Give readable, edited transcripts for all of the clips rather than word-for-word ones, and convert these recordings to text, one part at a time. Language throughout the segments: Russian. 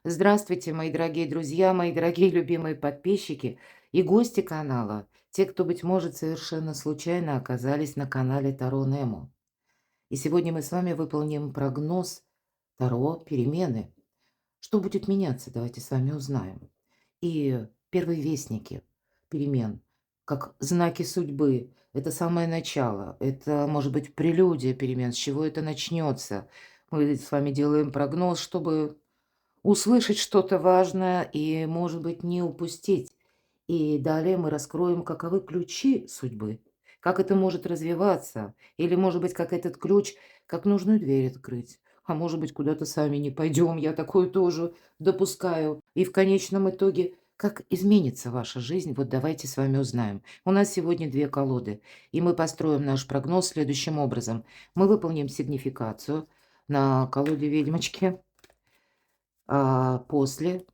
Здравствуйте, мои дорогие друзья, мои дорогие любимые подписчики и гости канала, те, кто, быть может, совершенно случайно оказались на канале Таро Немо. И сегодня мы с вами выполним прогноз Таро перемены. Что будет меняться, давайте с вами узнаем. И первые вестники перемен, как знаки судьбы, это самое начало, это может быть прелюдия перемен, с чего это начнется. Мы с вами делаем прогноз, чтобы услышать что-то важное и, может быть, не упустить. И далее мы раскроем, каковы ключи судьбы, как это может развиваться, или, может быть, как этот ключ, как нужную дверь открыть, а может быть, куда-то сами не пойдем, я такое тоже допускаю. И в конечном итоге, как изменится ваша жизнь, вот давайте с вами узнаем. У нас сегодня две колоды, и мы построим наш прогноз следующим образом. Мы выполним сигнификацию на колоде ведьмочки, после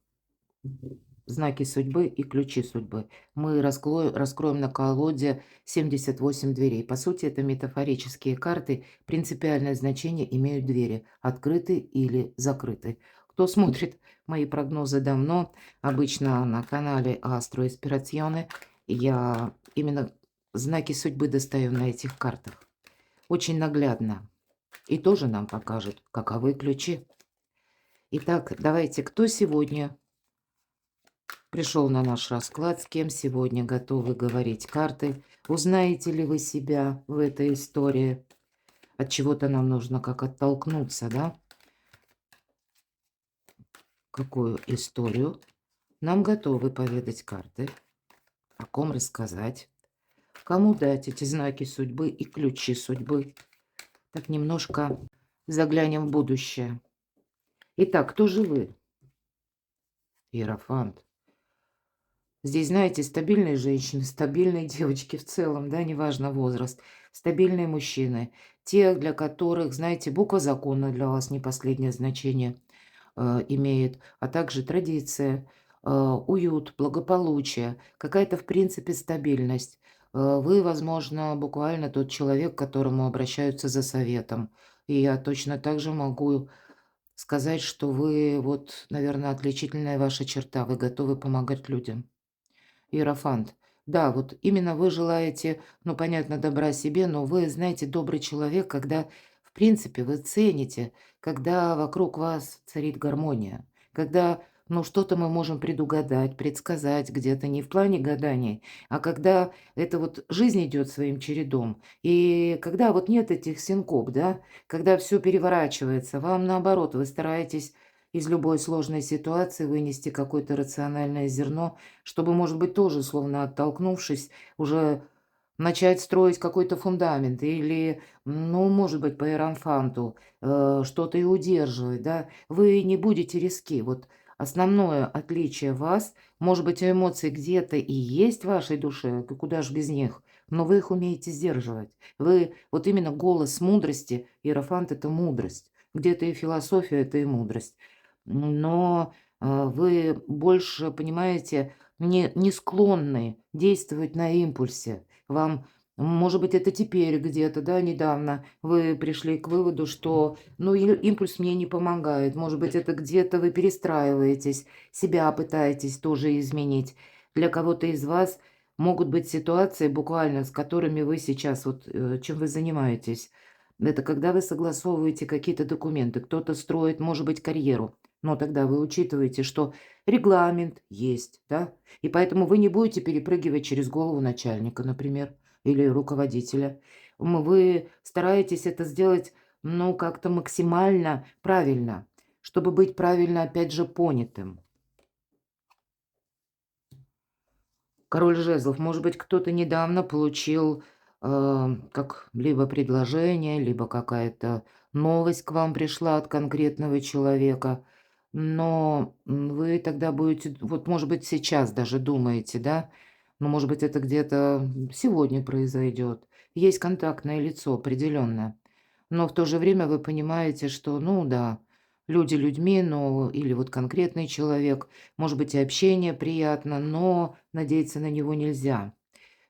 знаки судьбы и ключи судьбы. Мы раскроем на колоде 78 дверей. По сути, это метафорические карты. Принципиальное значение имеют двери, открыты или закрыты. Кто смотрит мои прогнозы давно, обычно на канале Астро Эспирационе, я именно знаки судьбы достаю на этих картах. Очень наглядно. И тоже нам покажут, каковы ключи. Итак, давайте, кто сегодня пришел на наш расклад, с кем сегодня готовы говорить карты? Узнаете ли вы себя в этой истории? От чего-то нам нужно как оттолкнуться, да? Какую историю нам готовы поведать карты? О ком рассказать? Кому дать эти знаки судьбы и ключи судьбы? Так немножко заглянем в будущее. Итак, кто же вы? Иерофант. Здесь, знаете, стабильные женщины, стабильные девочки в целом, да, неважно возраст, стабильные мужчины, те, для которых, знаете, буква закона для вас не последнее значение имеет, а также традиция, уют, благополучие, какая-то, в принципе, стабильность. Вы, возможно, буквально тот человек, к которому обращаются за советом. И я точно так же могу сказать, что вы, вот, наверное, отличительная ваша черта, вы готовы помогать людям. Иерофант. Да, вот именно вы желаете, ну, понятно, добра себе, но вы, знаете, добрый человек, когда, в принципе, вы цените, когда вокруг вас царит гармония, когда, ну, что-то мы можем предугадать, предсказать где-то, не в плане гаданий, а когда это вот жизнь идет своим чередом, и когда вот нет этих синкоп, да, когда все переворачивается, вам наоборот, вы стараетесь из любой сложной ситуации вынести какое-то рациональное зерно, чтобы, может быть, тоже, словно оттолкнувшись, уже начать строить какой-то фундамент или, ну, может быть, по иерофанту, что-то и удерживать, да. Вы не будете риски. Вот основное отличие вас, может быть, эмоции где-то и есть в вашей душе, куда ж без них, но вы их умеете сдерживать. Вы вот именно голос мудрости, иерофант — это мудрость. Где-то и философия — это и мудрость. Но, вы больше, понимаете, не склонны действовать на импульсе. Вам, может быть, это теперь где-то, да, недавно вы пришли к выводу, что, ну, импульс мне не помогает. Может быть, это где-то вы перестраиваетесь, себя пытаетесь тоже изменить. Для кого-то из вас могут быть ситуации, буквально, с которыми вы сейчас, вот, чем вы занимаетесь. Это когда вы согласовываете какие-то документы, кто-то строит, может быть, карьеру. Но тогда вы учитываете, что регламент есть, да, и поэтому вы не будете перепрыгивать через голову начальника, например, или руководителя. Вы стараетесь это сделать, ну, как-то максимально правильно, чтобы быть правильно, опять же, понятым. Король жезлов. Может быть, кто-то недавно получил, как либо предложение, либо какая-то новость к вам пришла от конкретного человека. Но, вы тогда будете, вот, может быть, сейчас даже думаете, да, но, может быть, это где-то сегодня произойдет. Есть контактное лицо определенное. Но в то же время вы понимаете, что, ну да, люди людьми, но или вот конкретный человек, может быть, и общение приятно, но надеяться на него нельзя.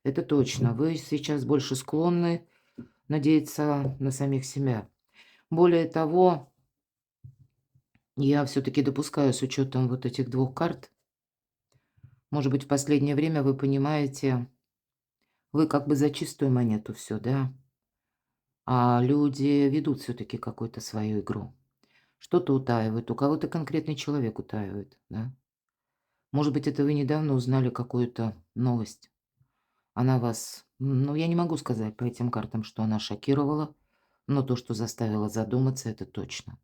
Это точно. Вы сейчас больше склонны надеяться на самих себя. Более того, Я все-таки допускаю с учетом вот этих двух карт. Может быть, в последнее время вы понимаете, вы как бы за чистую монету все, да? А люди ведут все-таки какую-то свою игру. Что-то утаивают, у кого-то конкретный человек утаивает, да? Может быть, это вы недавно узнали какую-то новость. Она вас, ну, я не могу сказать по этим картам, что она шокировала, но то, что заставило задуматься, это точно.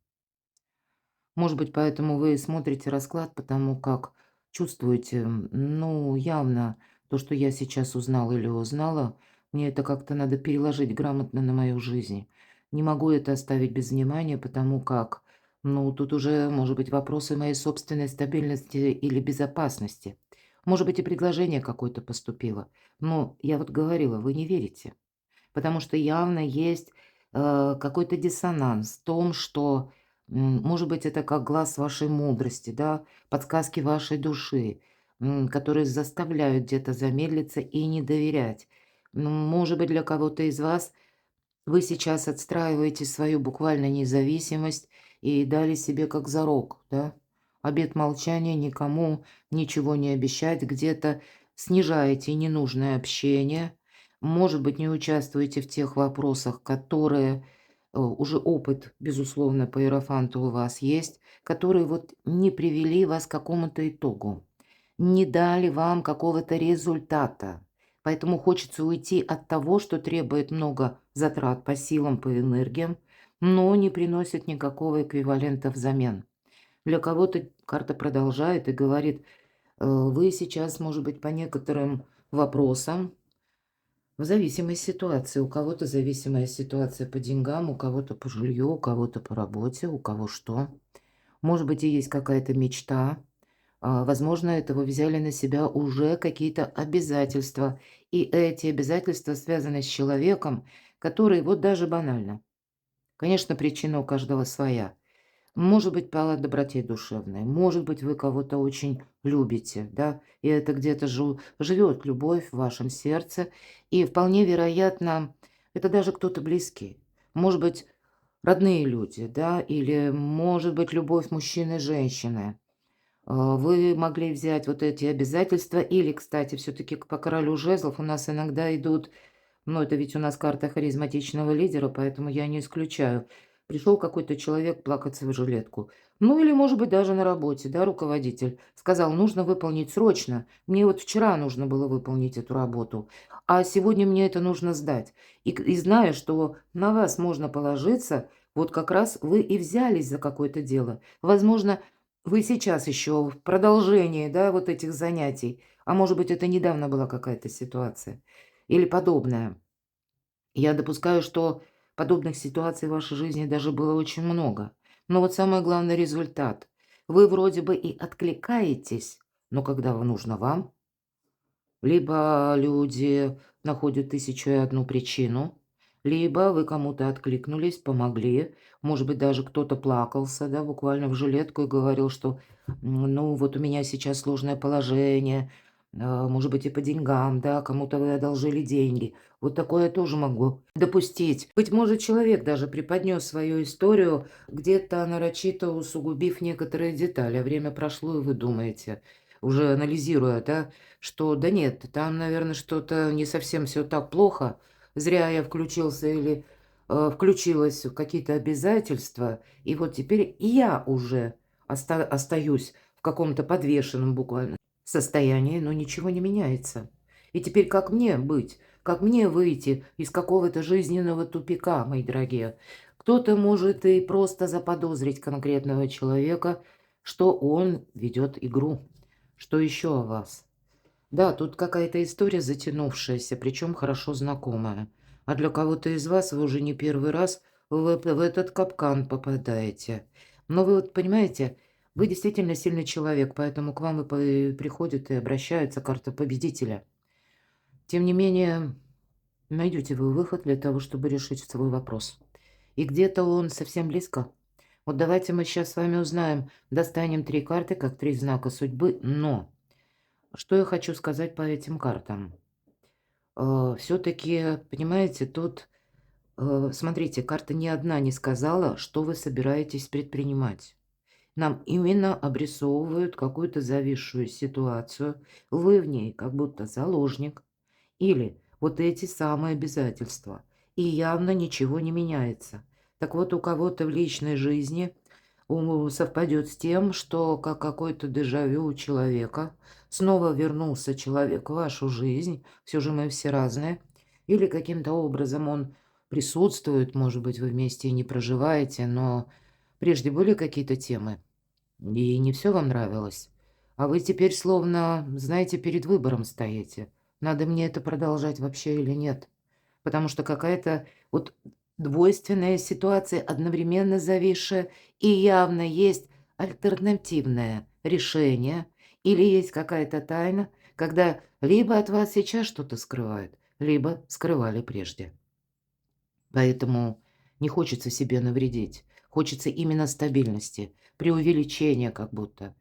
Может быть, поэтому вы смотрите расклад, потому как чувствуете, ну, явно то, что я сейчас узнала или узнала, мне это как-то надо переложить грамотно на мою жизнь. Не могу это оставить без внимания, потому как, ну, тут уже, может быть, вопросы моей собственной стабильности или безопасности. Может быть, и предложение какое-то поступило. Но я вот говорила, вы не верите. Потому что явно есть, какой-то диссонанс в том, что, может быть, это как глаз вашей мудрости, да, подсказки вашей души, которые заставляют где-то замедлиться и не доверять. Может быть, для кого-то из вас вы сейчас отстраиваете свою буквально независимость и дали себе как зарок, да, обет молчания, никому ничего не обещать, где-то снижаете ненужное общение, может быть, не участвуете в тех вопросах, которые уже опыт, безусловно, по иерофанту у вас есть, которые вот не привели вас к какому-то итогу, не дали вам какого-то результата. Поэтому хочется уйти от того, что требует много затрат по силам, по энергиям, но не приносит никакого эквивалента взамен. Для кого-то карта продолжает и говорит, вы сейчас, может быть, по некоторым вопросам в зависимой ситуации. У кого-то зависимая ситуация по деньгам, у кого-то по жилью, у кого-то по работе, у кого что. Может быть, и есть какая-то мечта, возможно, это вы взяли на себя уже какие-то обязательства, и эти обязательства связаны с человеком, который вот даже банально. Конечно, причина у каждого своя. Может быть, по доброте душевной, может быть, вы кого-то очень любите, да, и это где-то живет любовь в вашем сердце, и вполне вероятно, это даже кто-то близкий. Может быть, родные люди, да, или, может быть, любовь мужчины и женщины. Вы могли взять вот эти обязательства или, кстати, все таки по королю жезлов у нас иногда идут, ну, это ведь у нас карта харизматичного лидера, поэтому я не исключаю. Пришел какой-то человек плакаться в жилетку. Ну, или, может быть, даже на работе, да, руководитель сказал: "Нужно выполнить срочно. Мне вот вчера нужно было выполнить эту работу, а сегодня мне это нужно сдать". И зная, что на вас можно положиться, вот как раз вы и взялись за какое-то дело. Возможно, вы сейчас еще в продолжении, да, вот этих занятий, а может быть, это недавно была какая-то ситуация или подобная. Я допускаю, что подобных ситуаций в вашей жизни даже было очень много. Но вот самое главное — результат. Вы вроде бы и откликаетесь, но когда нужно вам, либо люди находят тысячу и одну причину, либо вы кому-то откликнулись, помогли. Может быть, даже кто-то плакался, да, буквально в жилетку и говорил, что, ну, вот у меня сейчас сложное положение, может быть, и по деньгам, да, кому-то вы одолжили деньги. Вот такое я тоже могу допустить. Быть может, человек даже преподнес свою историю, где-то нарочито усугубив некоторые детали, а время прошло, и вы думаете, уже анализируя, да, что да нет, там, наверное, что-то не совсем все так плохо. Зря я включился или, включилась в какие-то обязательства, и вот теперь и я уже остаюсь в каком-то подвешенном буквально состоянии, но ничего не меняется. И теперь как мне быть? Как мне выйти из какого-то жизненного тупика, мои дорогие? Кто-то может и просто заподозрить конкретного человека, что он ведет игру. Что еще о вас? Да, тут какая-то история затянувшаяся, причем хорошо знакомая. А для кого-то из вас вы уже не первый раз в этот капкан попадаете. Но вы вот понимаете, вы действительно сильный человек, поэтому к вам и приходят и обращаются карта победителя. Тем не менее, найдете вы выход для того, чтобы решить свой вопрос. И где-то он совсем близко. Вот давайте мы сейчас с вами узнаем, достанем три карты, как три знака судьбы, но что я хочу сказать по этим картам? Все-таки, понимаете, тут, смотрите, карта ни одна не сказала, что вы собираетесь предпринимать. нам именно обрисовывают какую-то зависшую ситуацию. Вы в ней как будто заложник. Или вот эти самые обязательства. И явно ничего не меняется. Так вот, у кого-то в личной жизни совпадет с тем, что как какой-то дежавю у человека снова вернулся человек в вашу жизнь. Все же мы все разные. Или каким-то образом он присутствует, может быть, вы вместе и не проживаете, но прежде были какие-то темы, и не все вам нравилось. А вы теперь словно, знаете, перед выбором стоите. Надо мне это продолжать вообще или нет? Потому что какая-то вот двойственная ситуация, одновременно зависшая, и явно есть альтернативное решение или есть какая-то тайна, когда либо от вас сейчас что-то скрывают, либо скрывали прежде. Поэтому не хочется себе навредить. Хочется именно стабильности, преувеличения как будто.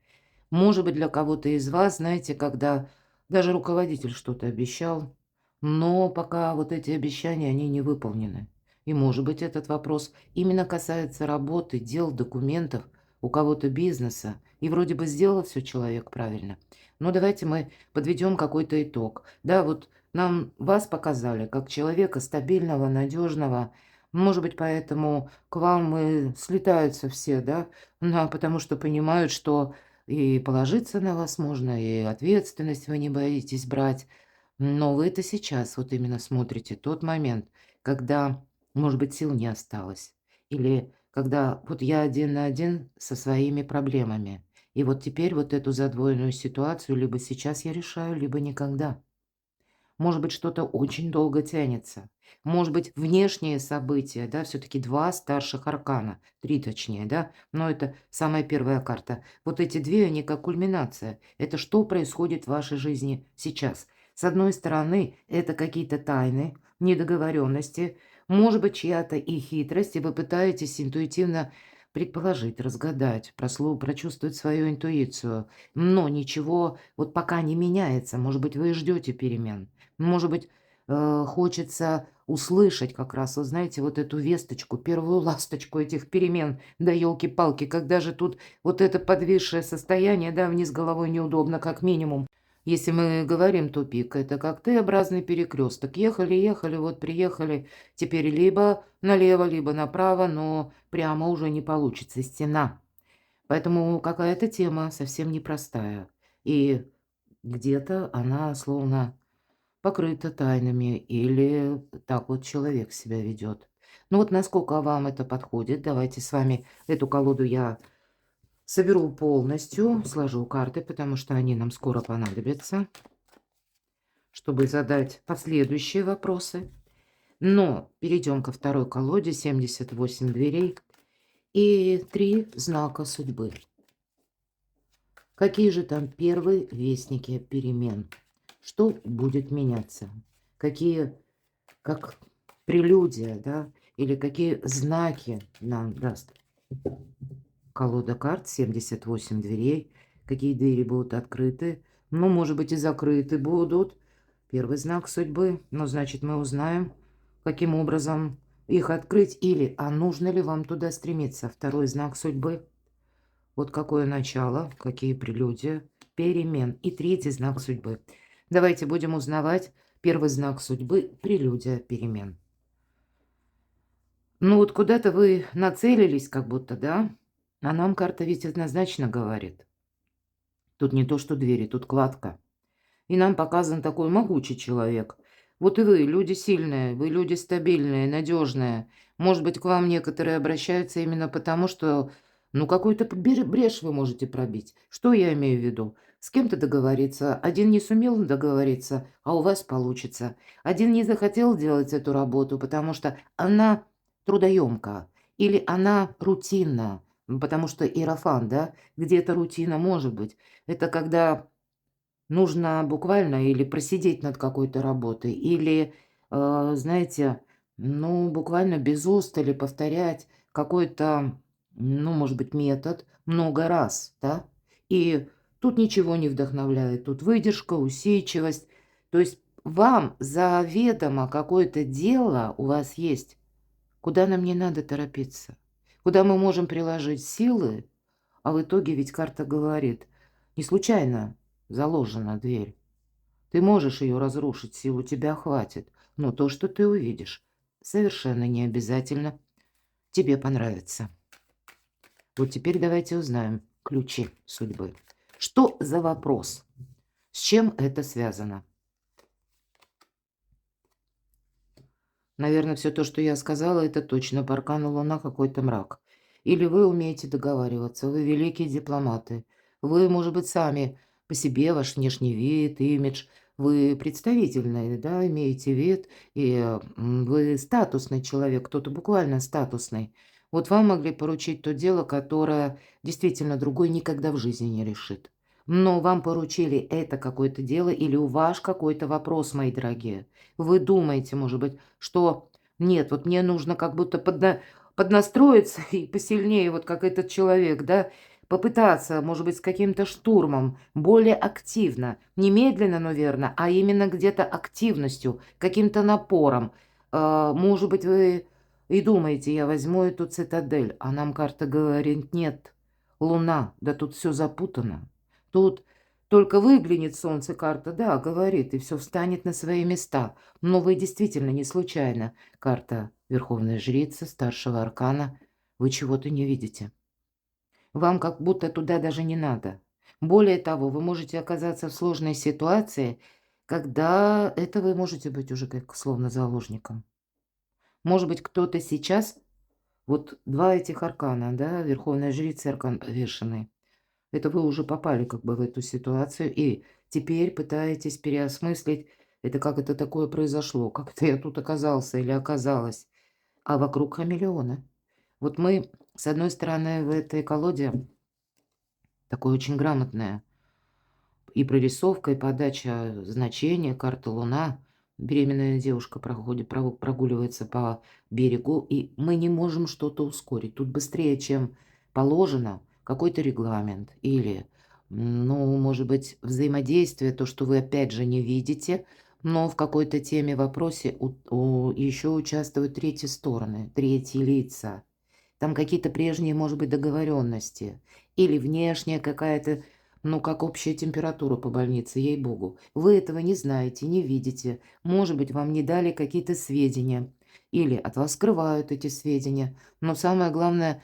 Может быть, для кого-то из вас, знаете, когда даже руководитель что-то обещал, но пока вот эти обещания, они не выполнены. И, может быть, этот вопрос именно касается работы, дел, документов, у кого-то бизнеса. И вроде бы сделал все человек правильно. Но давайте мы подведем какой-то итог. Да, вот нам вас показали как человека стабильного, надежного. Может быть, поэтому к вам и слетаются все, да, потому что понимают, что и положиться на вас можно, и ответственность вы не боитесь брать. Но вы это сейчас вот именно смотрите тот момент, когда, может быть, сил не осталось. Или когда вот я один на один со своими проблемами. И вот теперь вот эту задвоенную ситуацию либо сейчас я решаю, либо никогда. Может быть, что-то очень долго тянется. Может быть, внешние события, да, все-таки 2 старших аркана, 3 точнее, да, но это самая первая карта. Вот эти 2, они как кульминация. Это что происходит в вашей жизни сейчас. С одной стороны, это какие-то тайны, недоговоренности, может быть, чья-то и хитрость, и вы пытаетесь интуитивно предположить, разгадать, прочувствовать свою интуицию. Но ничего вот пока не меняется. Может быть, вы и ждете перемен. Может быть, хочется услышать как раз, вы знаете, вот эту весточку, первую ласточку этих перемен. Да елки-палки, когда же тут вот это подвисшее состояние, да, вниз головой неудобно, как минимум. Если мы говорим тупик, это как Т-образный перекресток. Ехали, ехали, вот приехали. Теперь либо налево, либо направо, но прямо уже не получится, стена. Поэтому какая-то тема совсем непростая. И где-то она словно покрыто тайнами или так вот человек себя ведет. Ну вот насколько вам это подходит, давайте с вами эту колоду я соберу полностью, сложу карты, потому что они нам скоро понадобятся, чтобы задать последующие вопросы. Но перейдем ко второй колоде, 78 дверей и 3 знака судьбы. Какие же там первые вестники перемен? Что будет меняться? Какие, как прелюдия, да, или какие знаки нам даст колода карт, 78 дверей, какие двери будут открыты, ну, может быть, и закрыты будут. Первый знак судьбы, ну, значит, мы узнаем, каким образом их открыть, или, а нужно ли вам туда стремиться. Второй знак судьбы, вот какое начало, какие прелюдии, перемен. И третий знак судьбы. Давайте будем узнавать первый знак судьбы, прелюдия перемен. Ну вот куда-то вы нацелились как будто, да? А нам карта ведь однозначно говорит. Тут не то, что двери, тут кладка. И нам показан такой могучий человек. Вот и вы, люди сильные, вы люди стабильные, надежные. Может быть, к вам некоторые обращаются именно потому, что, ну, какую-то брешь вы можете пробить. Что я имею в виду? С кем-то договориться. Один не сумел договориться, а у вас получится. Один не захотел делать эту работу, потому что она трудоемка. Или она рутинна. Потому что иерофант, да, где-то рутина может быть. Это когда нужно буквально или просидеть над какой-то работой, или, знаете, ну, буквально без устали повторять какой-то, ну, может быть, метод много раз, да. И тут ничего не вдохновляет, тут выдержка, усидчивость. То есть вам заведомо какое-то дело у вас есть, куда нам не надо торопиться, куда мы можем приложить силы, А в итоге ведь карта говорит, не случайно заложена дверь. Ты можешь ее разрушить, сил у тебя хватит. Но то, что ты увидишь, совершенно не обязательно тебе понравится. Вот теперь давайте узнаем ключи судьбы. Что за вопрос? С чем это связано? Наверное, все то, что я сказала, это точно по аркану Луна какой-то мрак. Или вы умеете договариваться, вы великие дипломаты. Вы, может быть, сами по себе, ваш внешний вид, имидж, вы представительный, да, имеете вид, и вы статусный человек, кто-то буквально статусный. Вот вам могли поручить то дело, которое действительно другой никогда в жизни не решит. Но вам поручили это какое-то дело или у вас какой-то вопрос, мои дорогие. Вы думаете, может быть, что нет, вот мне нужно как будто поднастроиться и посильнее, вот как этот человек, да, попытаться, может быть, с каким-то штурмом, более активно, не медленно, но верно, а именно где-то активностью, каким-то напором. Может быть, вы и думаете, я возьму эту цитадель, а нам карта говорит, нет, Луна, да тут все запутано. Тут только выглянет солнце, карта, да, говорит, и все встанет на свои места. Но вы действительно не случайно. Карта Верховной Жрицы, старшего аркана. Вы чего-то не видите. Вам как будто туда даже не надо. Более того, вы можете оказаться в сложной ситуации, когда это вы можете быть уже как словно заложником. Может быть, кто-то сейчас, вот два этих аркана, да, Верховная Жрица и аркан повешенный, это вы уже попали как бы в эту ситуацию и теперь пытаетесь переосмыслить, это как это такое произошло, как это я тут оказался или оказалась, а вокруг хамелеоны. Вот мы, с одной стороны, в этой колоде такое очень грамотное и прорисовка, и подача значения, карта Луна. Беременная девушка прогуливается по берегу, и мы не можем что-то ускорить. Тут быстрее, чем положено, какой-то регламент или, ну, может быть, взаимодействие, то, что вы опять же не видите, но в какой-то теме, вопросе еще участвуют третьи стороны, третьи лица. Там какие-то прежние, может быть, договоренности или внешняя какая-то, ну, как общая температура по больнице, ей-богу. Вы этого не знаете, не видите. Может быть, вам не дали какие-то сведения или от вас скрывают эти сведения. Но самое главное,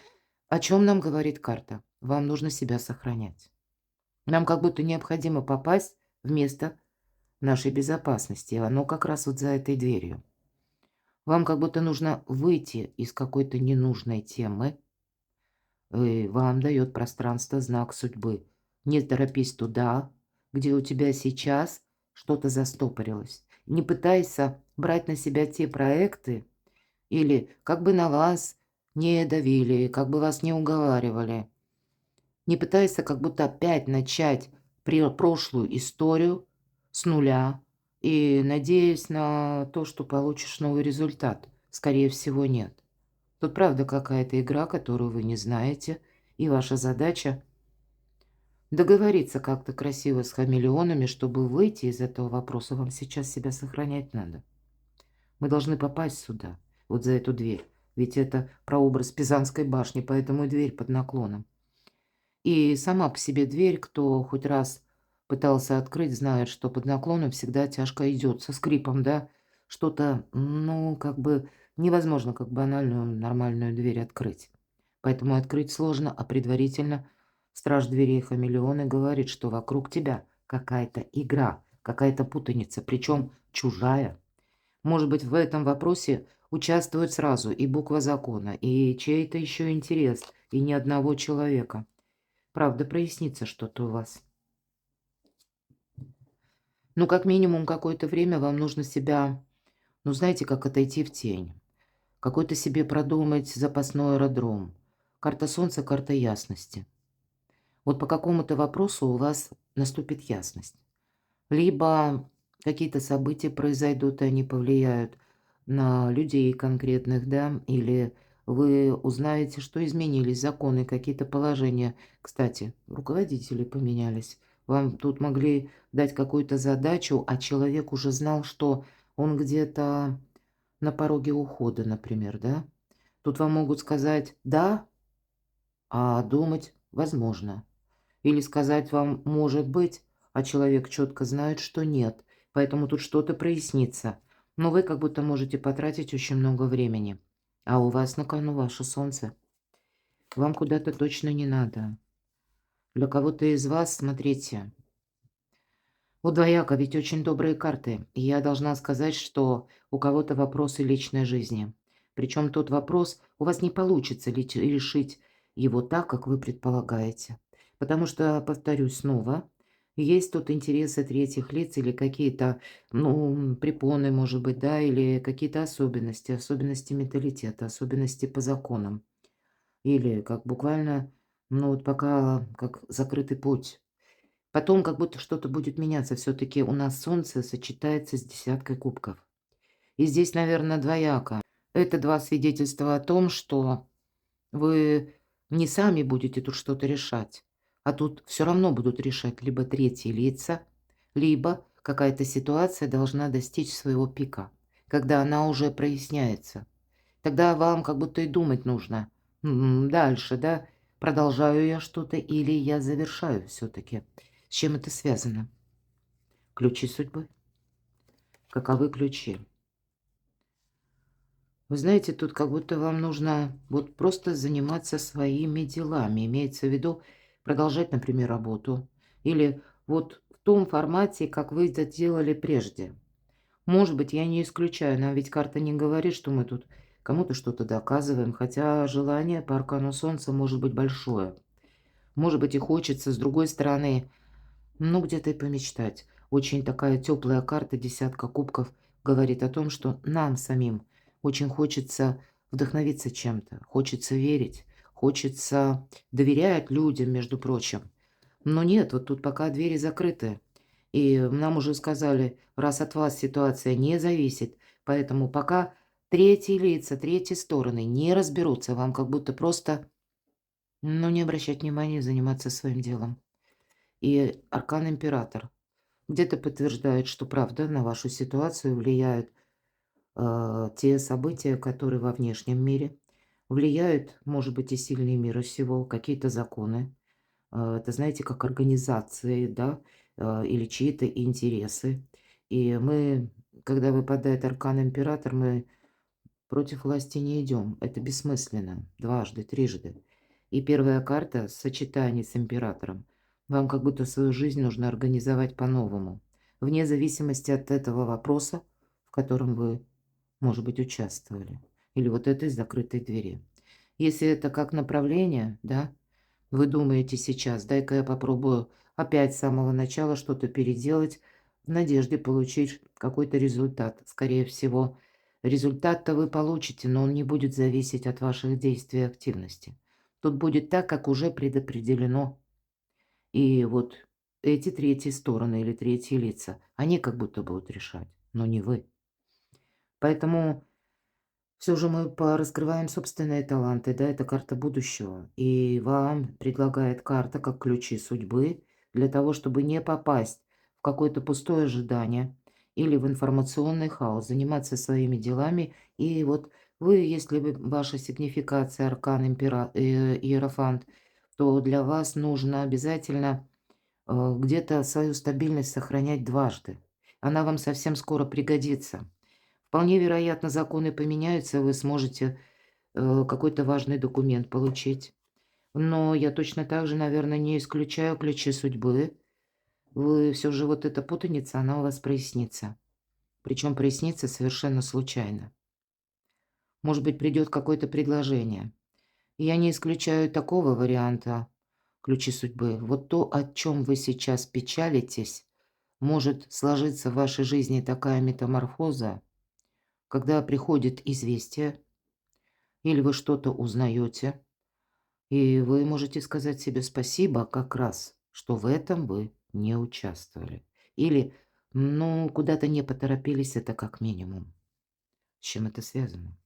о чем нам говорит карта? Вам нужно себя сохранять. Нам как будто необходимо попасть в место нашей безопасности. Оно как раз вот за этой дверью. Вам как будто нужно выйти из какой-то ненужной темы, и вам дает пространство знак судьбы. Не торопись туда, где у тебя сейчас что-то застопорилось. Не пытайся брать на себя те проекты, или как бы на вас не давили, как бы вас не уговаривали. Не пытайся как будто опять начать прошлую историю с нуля и надеясь на то, что получишь новый результат. Скорее всего, нет. Тут правда какая-то игра, которую вы не знаете, и ваша задача договориться как-то красиво с хамелеонами, чтобы выйти из этого вопроса. Вам сейчас себя сохранять надо. Мы должны попасть сюда, вот за эту дверь. Ведь это прообраз Пизанской башни, поэтому и дверь под наклоном. И сама по себе дверь, кто хоть раз пытался открыть, знает, что под наклоном всегда тяжко идет, со скрипом, да. Что-то, ну, как бы невозможно, как банальную, нормальную дверь открыть. Поэтому открыть сложно, а предварительно страж дверей хамелеоны говорит, что вокруг тебя какая-то игра, какая-то путаница, причем чужая. Может быть, в этом вопросе участвует сразу и буква закона, и чей-то еще интерес, и ни одного человека. Правда, прояснится что-то у вас. Ну, как минимум, какое-то время вам нужно себя, ну, знаете, как отойти в тень. Какой-то себе продумать запасной аэродром. Карта Солнца, карта ясности. Вот по какому-то вопросу у вас наступит ясность. Либо какие-то события произойдут, и они повлияют на людей конкретных, да, или вы узнаете, что изменились законы, какие-то положения. Кстати, руководители поменялись. Вам тут могли дать какую-то задачу, а человек уже знал, что он где-то на пороге ухода, например, да. Тут вам могут сказать «да», а думать Возможно. Или сказать вам «может быть», а человек четко знает, что нет. Поэтому тут что-то прояснится. Но вы как будто можете потратить очень много времени. А у вас на кону ваше солнце. Вам куда-то точно не надо. Для кого-то из вас, смотрите, вот двояко, ведь очень добрые карты. И я должна сказать, что у кого-то вопросы личной жизни. Причем тот вопрос у вас не получится решить его так, как вы предполагаете. Потому что, повторюсь снова, есть тут интересы третьих лиц или какие-то, ну, препоны, может быть, да, или какие-то особенности, особенности менталитета, особенности по законам. Или как буквально, ну, вот пока как закрытый путь. Потом как будто что-то будет меняться. Все таки у нас солнце сочетается с десяткой кубков. И здесь, наверное, двояко. Это 2 свидетельства о том, что вы не сами будете тут что-то решать, а тут все равно будут решать либо третьи лица, либо какая-то ситуация должна достичь своего пика, когда она уже проясняется. Тогда вам как будто и думать нужно, дальше, да, продолжаю я что-то или я завершаю все таки. С чем это связано? Ключи судьбы. Каковы ключи? Вы знаете, тут как будто вам нужно вот просто заниматься своими делами. Имеется в виду продолжать, например, работу. Или вот в том формате, как вы это делали прежде. Может быть, я не исключаю, нам ведь карта не говорит, что мы тут кому-то что-то доказываем, хотя желание по аркану Солнца может быть большое. Может быть, и хочется, с другой стороны, ну, где-то и помечтать. Очень такая теплая карта, десятка кубков, говорит о том, что нам самим очень хочется вдохновиться чем-то, хочется верить, хочется доверять людям, между прочим. Но нет, вот тут пока двери закрыты. И нам уже сказали, раз от вас ситуация не зависит, поэтому пока третьи лица, третьи стороны не разберутся, вам как будто просто, ну, не обращать внимания, заниматься своим делом. И аркан император где-то подтверждает, что правда на вашу ситуацию влияют те события, которые во внешнем мире, влияют, может быть, и сильные мира сего, какие-то законы. Это, знаете, как организации, да, или чьи-то интересы. И мы, когда выпадает аркан император, мы против власти не идем. Это бессмысленно. Дважды, трижды. И первая карта– сочетание с императором. Вам как будто свою жизнь нужно организовать по-новому. Вне зависимости от этого вопроса, в котором вы, может быть, участвовали. Или вот этой закрытой двери. Если это как направление, да, вы думаете сейчас, дай-ка я попробую опять с самого начала что-то переделать в надежде получить какой-то результат. Скорее всего, результат-то вы получите, но он не будет зависеть от ваших действий и активности. Тут будет так, как уже предопределено. И вот эти третьи стороны или третьи лица, они как будто будут решать, но не вы. Поэтому все же мы пораскрываем собственные таланты, да, это карта будущего. И вам предлагает карта как ключи судьбы для того, чтобы не попасть в какое-то пустое ожидание или в информационный хаос, заниматься своими делами. И вот вы, если вы, ваша сигнификация аркан иерофант, то для вас нужно обязательно где-то свою стабильность сохранять дважды. Она вам совсем скоро пригодится. Вполне вероятно, законы поменяются, вы сможете, какой-то важный документ получить. Но я точно так же, наверное, не исключаю ключи судьбы. Вы все же вот эта путаница, она у вас прояснится. Причем прояснится совершенно случайно. Может быть, придет какое-то предложение. Я не исключаю такого варианта ключи судьбы. Вот то, о чем вы сейчас печалитесь, может сложиться в вашей жизни такая метаморфоза, когда приходит известие или вы что-то узнаете. И вы можете сказать себе спасибо как раз, что в этом вы не участвовали. Или, ну, куда-то не поторопились, это как минимум. С чем это связано?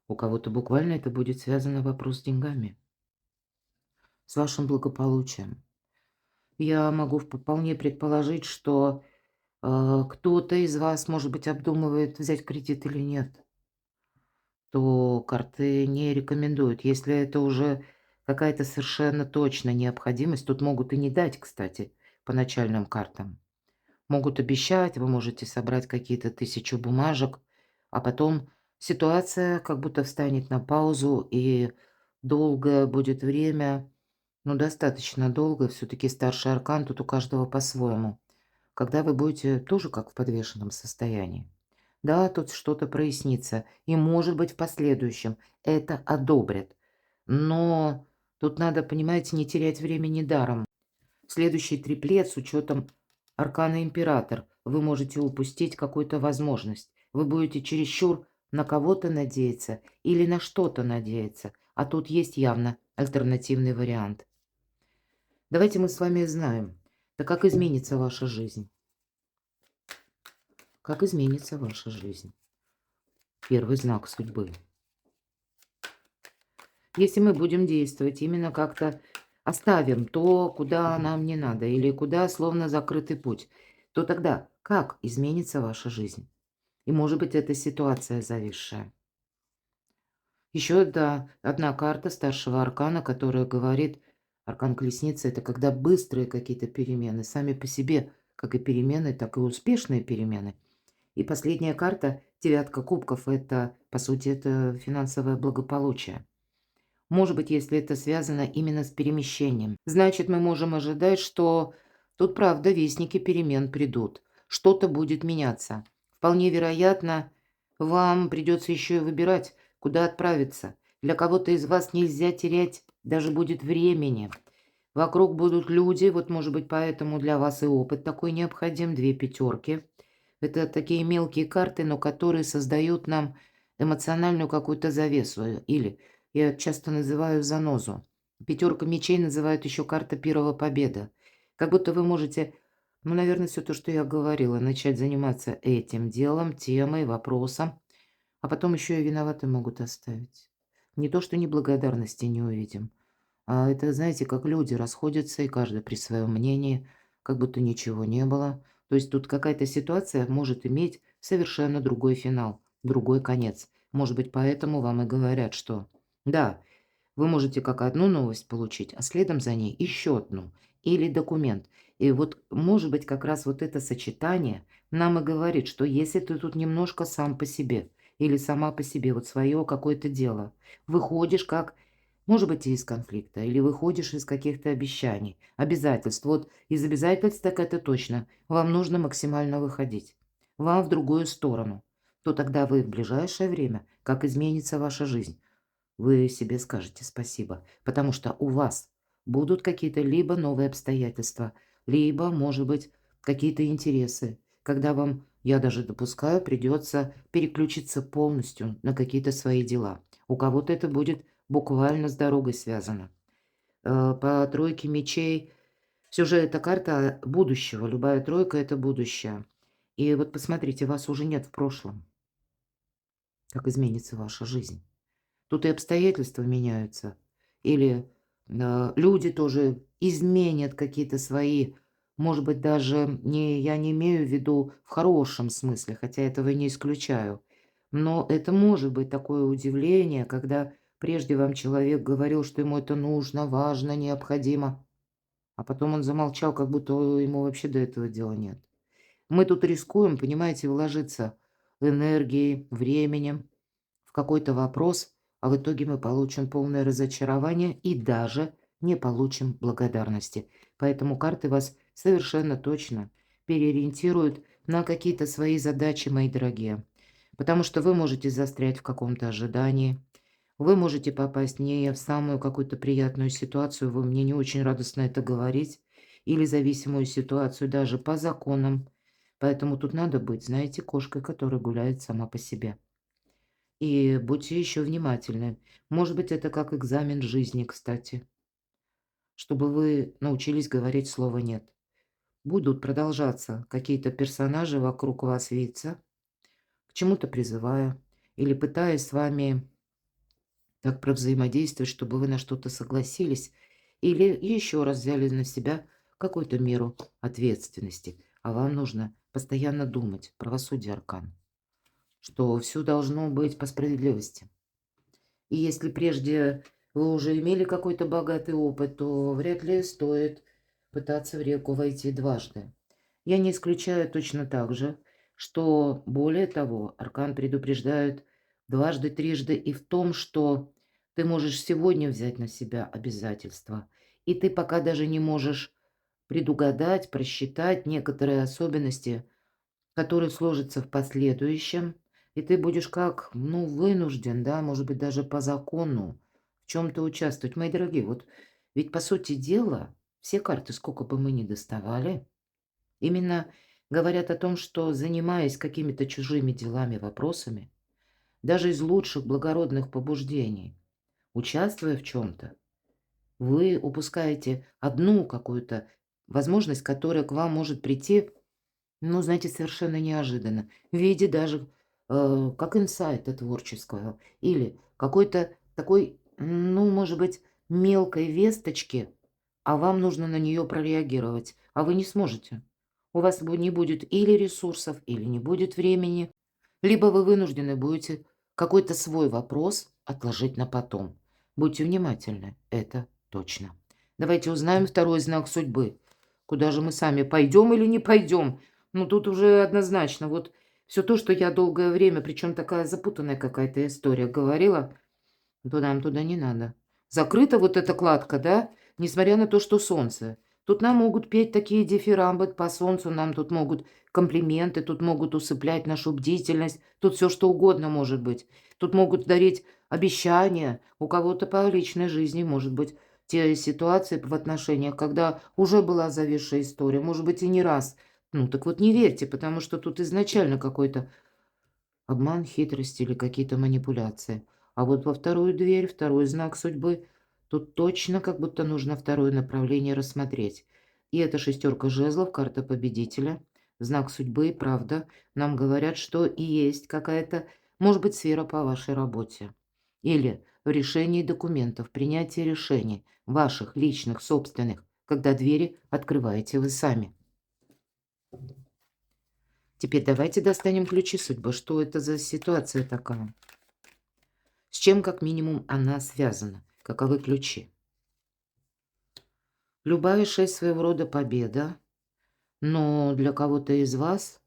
У кого-то буквально это будет связано вопрос с деньгами, с вашим благополучием. Я могу вполне предположить, что кто-то из вас, может быть, обдумывает, взять кредит или нет. то карты не рекомендуют. Если это уже какая-то совершенно точно необходимость, тут могут и не дать, кстати, по начальным картам. Могут обещать, вы можете собрать какие-то 1000 бумажек, а потом ситуация как будто встанет на паузу, и долгое будет время, ну, достаточно долго, все таки старший аркан тут у каждого по-своему, когда вы будете тоже как в подвешенном состоянии. Да, тут что-то прояснится, и, может быть, в последующем это одобрят. Но тут надо, понимаете, не терять времени даром. Следующий триплет с учетом аркана император. Вы можете упустить какую-то возможность. Вы будете чересчур на кого-то надеяться или на что-то надеяться. А тут есть явно альтернативный вариант. Давайте мы с вами знаем, да как изменится ваша жизнь. Как изменится ваша жизнь. Первый знак судьбы. Если мы будем действовать именно как-то оставим то, куда нам не надо, или куда словно закрытый путь, то тогда как изменится ваша жизнь? И, может быть, это ситуация зависшая. Еще, да, одна карта старшего аркана, которая говорит, аркан колесницы, это когда быстрые какие-то перемены, сами по себе, как и перемены, так и успешные перемены. И последняя карта, девятка кубков, это, по сути, это финансовое благополучие. Может быть, если это связано именно с перемещением. Значит, мы можем ожидать, что тут, правда, вестники перемен придут. Что-то будет меняться. Вполне вероятно, вам придется еще и выбирать, куда отправиться. Для кого-то из вас нельзя терять даже будет времени. Вокруг будут люди, вот, может быть, поэтому для вас и опыт такой необходим. Две пятерки. Это такие мелкие карты, но которые создают нам эмоциональную какую-то завесу. Или я часто называю занозу. Пятерка мечей называют еще карта первого победа. Как будто вы можете, ну, наверное, все то, что я говорила, начать заниматься этим делом, темой, вопросом, а потом еще и виноваты могут оставить. Не то, что неблагодарности не увидим, а это, знаете, как люди расходятся, и каждый при своем мнении, как будто ничего не было. То есть тут какая-то ситуация может иметь совершенно другой финал, другой конец. Может быть, поэтому вам и говорят, что да, вы можете как одну новость получить, а следом за ней еще одну или документ. И вот, может быть, как раз вот это сочетание нам и говорит, что если ты тут немножко сам по себе или сама по себе, вот свое какое-то дело, выходишь как, может быть, и из конфликта, или выходишь из каких-то обещаний, обязательств. Вот из обязательств так это точно. Вам нужно максимально выходить. Вам в другую сторону. То тогда вы в ближайшее время, как изменится ваша жизнь, вы себе скажете спасибо, потому что у вас будут какие-то либо новые обстоятельства, либо, может быть, какие-то интересы, когда вам, я даже допускаю, придется переключиться полностью на какие-то свои дела. У кого-то это будет буквально с дорогой связано. По тройке мечей все же это карта будущего. Любая тройка– это будущее. И вот посмотрите, вас уже нет в прошлом. Как изменится ваша жизнь. Тут и обстоятельства меняются. Или, люди тоже изменят какие-то свои, может быть, даже не я не имею в виду в хорошем смысле, хотя этого не исключаю. Но это может быть такое удивление, когда прежде вам человек говорил, что ему это нужно, важно, необходимо, а потом он замолчал, как будто ему вообще до этого дела нет. Мы тут рискуем, понимаете, вложиться энергией, временем в какой-то вопрос, а в итоге мы получим полное разочарование и даже не получим благодарности. Поэтому карты вас совершенно точно переориентируют на какие-то свои задачи, мои дорогие. Потому что вы можете застрять в каком-то ожидании, вы можете попасть не в самую какую-то приятную ситуацию, вы мне не очень радостно это говорить, или зависимую ситуацию даже по законам. Поэтому тут надо быть, знаете, кошкой, которая гуляет сама по себе. И будьте еще внимательны. Может быть, это как экзамен жизни, кстати, чтобы вы научились говорить слово «нет». Будут продолжаться какие-то персонажи вокруг вас виться, к чему-то призывая или пытаясь с вами так провзаимодействовать, чтобы вы на что-то согласились или еще раз взяли на себя какую-то меру ответственности. А вам нужно постоянно думать, правосудие аркан, что все должно быть по справедливости. И если прежде вы уже имели какой-то богатый опыт, то вряд ли стоит пытаться в реку войти дважды. Я не исключаю точно так же, что более того, аркан предупреждает дважды, трижды и в том, что ты можешь сегодня взять на себя обязательства, и ты пока даже не можешь предугадать, просчитать некоторые особенности, которые сложатся в последующем, и ты будешь как, ну, вынужден, да, может быть, даже по закону в чем-то участвовать. Мои дорогие, вот ведь по сути дела все карты, сколько бы мы ни доставали, именно говорят о том, что занимаясь какими-то чужими делами, вопросами, даже из лучших благородных побуждений, участвуя в чем-то, вы упускаете одну какую-то возможность, которая к вам может прийти, ну, знаете, совершенно неожиданно, в виде даже как инсайта творческого или какой-то такой, ну, может быть, мелкой весточки, а вам нужно на нее прореагировать, а вы не сможете. У вас не будет или ресурсов, или не будет времени, либо вы вынуждены будете какой-то свой вопрос отложить на потом. Будьте внимательны, это точно. Давайте узнаем второй знак судьбы. Куда же мы сами пойдем или не пойдем? Ну, тут уже однозначно. Вот все то, что я долгое время, причем такая запутанная какая-то история говорила, то нам туда не надо. Закрыта вот эта кладка, да, несмотря на то, что солнце. Тут нам могут петь такие дифирамбы по солнцу, нам тут могут комплименты, тут могут усыплять нашу бдительность, тут все что угодно может быть. Тут могут дарить обещания, у кого-то по личной жизни, может быть, те ситуации в отношениях, когда уже была зависшая история, может быть, и не раз. Ну, так вот не верьте, потому что тут изначально какой-то обман, хитрость или какие-то манипуляции. А вот во вторую дверь, второй знак судьбы, тут точно как будто нужно второе направление рассмотреть. И это шестерка жезлов, карта победителя, знак судьбы, правда. Нам говорят, что и есть какая-то, может быть, сфера по вашей работе. Или в решении документов, принятии решений, ваших, личных, собственных, когда двери открываете вы сами. Теперь давайте достанем ключи судьбы. Что это за ситуация такая? С чем, как минимум, она связана? Каковы ключи? Любая шесть своего рода победа, но для кого-то из вас,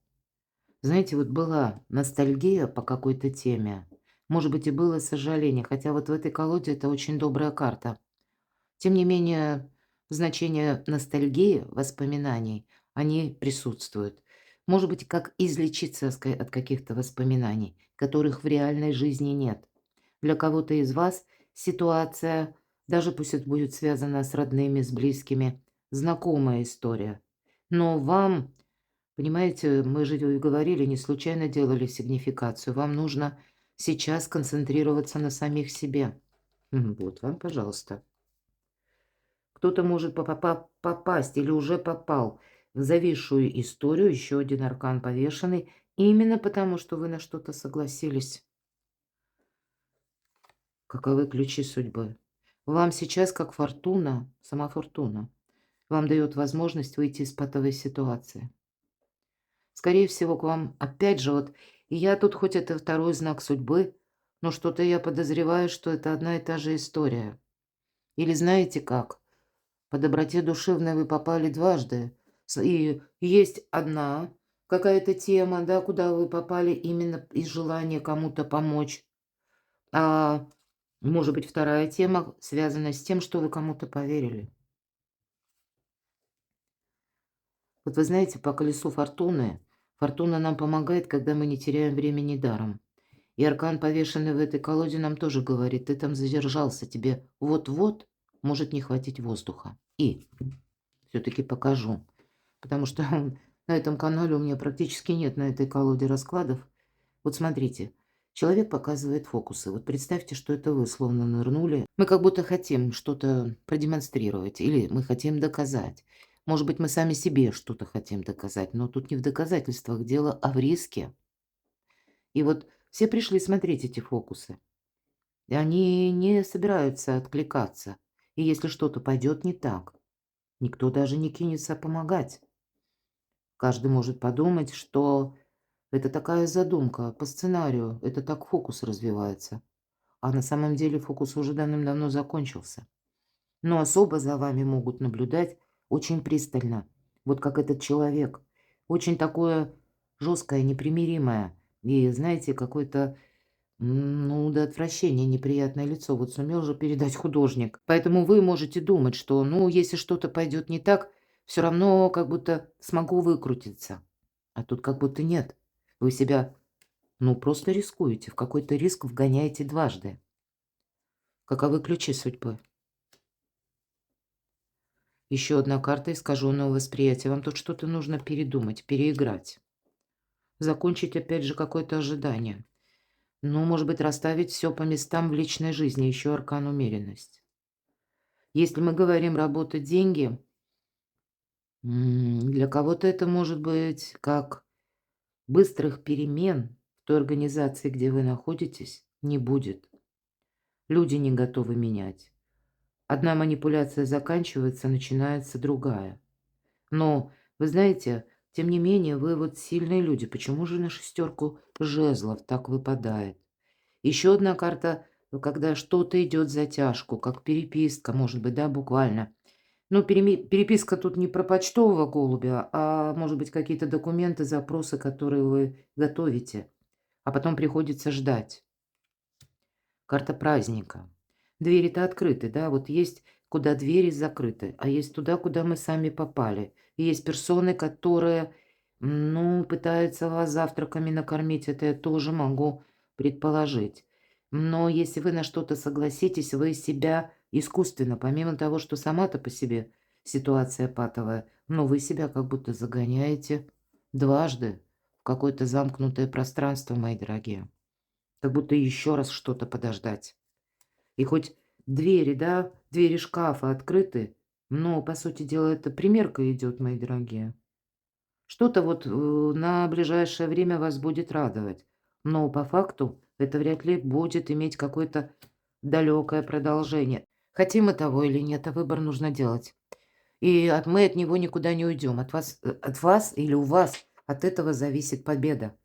знаете, вот была ностальгия по какой-то теме, может быть, и было сожаление, хотя вот в этой колоде это очень добрая карта. Тем не менее, значение ностальгии, воспоминаний, они присутствуют. Может быть, как излечиться от каких-то воспоминаний, которых в реальной жизни нет. Для кого-то из вас ситуация, даже пусть это будет связана с родными, с близкими, знакомая история. Но вам, понимаете, мы же и говорили, не случайно делали сигнификацию. Вам нужно сейчас концентрироваться на самих себе. Вот вам, пожалуйста. Кто-то может попасть или уже попал в зависшую историю, еще один аркан повешенный, именно потому, что вы на что-то согласились. Каковы ключи судьбы? Вам сейчас, как фортуна, сама фортуна, вам дает возможность выйти из патовой ситуации. Скорее всего, к вам опять же вот, и я тут хоть это второй знак судьбы, но что-то я подозреваю, что это одна и та же история. Или знаете как? По доброте душевной вы попали дважды. И есть одна какая-то тема, да, куда вы попали именно из желания кому-то помочь. А может быть, вторая тема связана с тем, что вы кому-то поверили. Вот вы знаете, по колесу фортуны, фортуна нам помогает, когда мы не теряем времени даром. И аркан, повешенный в этой колоде, нам тоже говорит, ты там задержался, тебе вот-вот может не хватить воздуха. И все-таки покажу. Потому что на этом канале у меня практически нет на этой колоде раскладов. Вот смотрите, человек показывает фокусы. Вот представьте, что это вы словно нырнули. Мы как будто хотим что-то продемонстрировать или мы хотим доказать. Может быть, мы сами себе что-то хотим доказать, но тут не в доказательствах дело, а в риске. И вот все пришли смотреть эти фокусы. И они не собираются откликаться. И если что-то пойдет не так, никто даже не кинется помогать. Каждый может подумать, что это такая задумка по сценарию, это так фокус развивается. а на самом деле фокус уже давным-давно закончился. Но особо за вами могут наблюдать очень пристально, вот как этот человек. Очень такое жесткое, непримиримое и, знаете, какое-то, ну, до отвращения неприятное лицо. Вот сумел же передать художник. Поэтому вы можете думать, что, ну, если что-то пойдет не так, все равно как будто смогу выкрутиться. А тут как будто нет. Вы себя, ну, просто рискуете, в какой-то риск вгоняете дважды. Каковы ключи судьбы? Еще одна карта искаженного восприятия. Вам тут что-то нужно передумать, переиграть. Закончить опять же какое-то ожидание. Ну, может быть, расставить все по местам в личной жизни. Еще аркан умеренность. Если мы говорим работа, деньги, для кого-то это может быть как быстрых перемен в той организации, где вы находитесь, не будет. Люди не готовы менять. Одна манипуляция заканчивается, начинается другая. Но, вы знаете, тем не менее, вы вот сильные люди. Почему же на шестерку жезлов так выпадает? Еще одна карта, когда что-то идет в затяжку, как переписка, может быть, да, буквально. Но переписка тут не про почтового голубя, а может быть какие-то документы, запросы, которые вы готовите, а потом приходится ждать. Карта праздника. Двери-то открыты, да, вот есть куда двери закрыты, а есть туда, куда мы сами попали. И есть персоны, которые, ну, пытаются вас завтраками накормить, это я тоже могу предположить. Но если вы на что-то согласитесь, вы себя искусственно, помимо того, что сама-то по себе ситуация патовая, но вы себя как будто загоняете дважды в какое-то замкнутое пространство, мои дорогие. Как будто еще раз что-то подождать. И хоть двери, да, двери шкафа открыты, но, по сути дела, это примерка идет, мои дорогие. Что-то вот на ближайшее время вас будет радовать, но по факту это вряд ли будет иметь какое-то далекое продолжение. Хотим мы того или нет, а выбор нужно делать. И мы от него никуда не уйдем. От вас или у вас от этого зависит победа.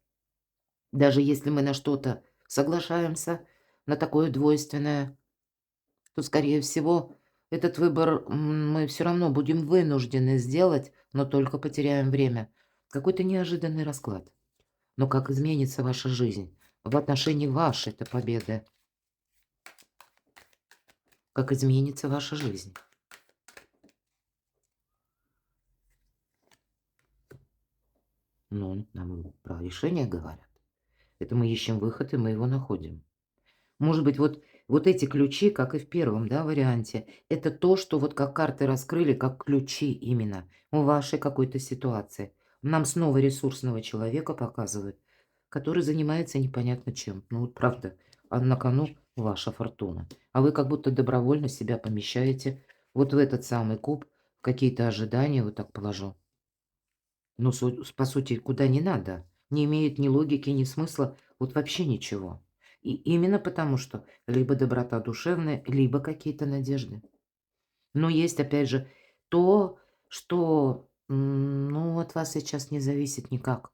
Даже если мы на что-то соглашаемся, на такое двойственное, то, скорее всего, этот выбор мы все равно будем вынуждены сделать, но только потеряем время. Какой-то неожиданный расклад. Но как изменится ваша жизнь в отношении вашей-то победы? Как изменится ваша жизнь? Ну, нам про решение говорят. Это мы ищем выход, и мы его находим. Может быть, вот эти ключи, как и в первом, да, варианте, это то, что вот как карты раскрыли, как ключи именно у вашей какой-то ситуации. Нам снова ресурсного человека показывают, который занимается непонятно чем. Ну вот правда, а на кону ваша фортуна. А вы как будто добровольно себя помещаете вот в этот самый куб, в какие-то ожидания, вот так положу. Но по сути, куда не надо. Не имеет ни логики, ни смысла, вот вообще ничего. И именно потому, что либо доброта душевная, либо какие-то надежды. Но есть, опять же, то, что, ну, от вас сейчас не зависит никак.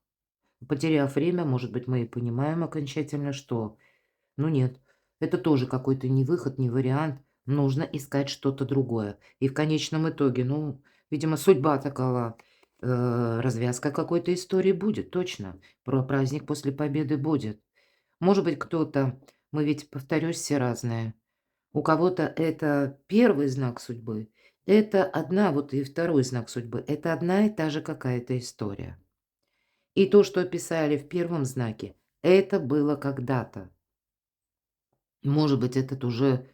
Потеряв время, может быть, мы и понимаем окончательно, что, ну нет, это тоже какой-то не выход, не вариант. Нужно искать что-то другое. И в конечном итоге, ну, видимо, судьба такова. Развязка какой-то истории будет, точно. Про праздник после победы будет. Может быть, кто-то, мы ведь, повторюсь, все разные. У кого-то это первый знак судьбы, это одна, вот и второй знак судьбы, это одна и та же какая-то история. И то, что описали в первом знаке, это было когда-то. Может быть, этот уже,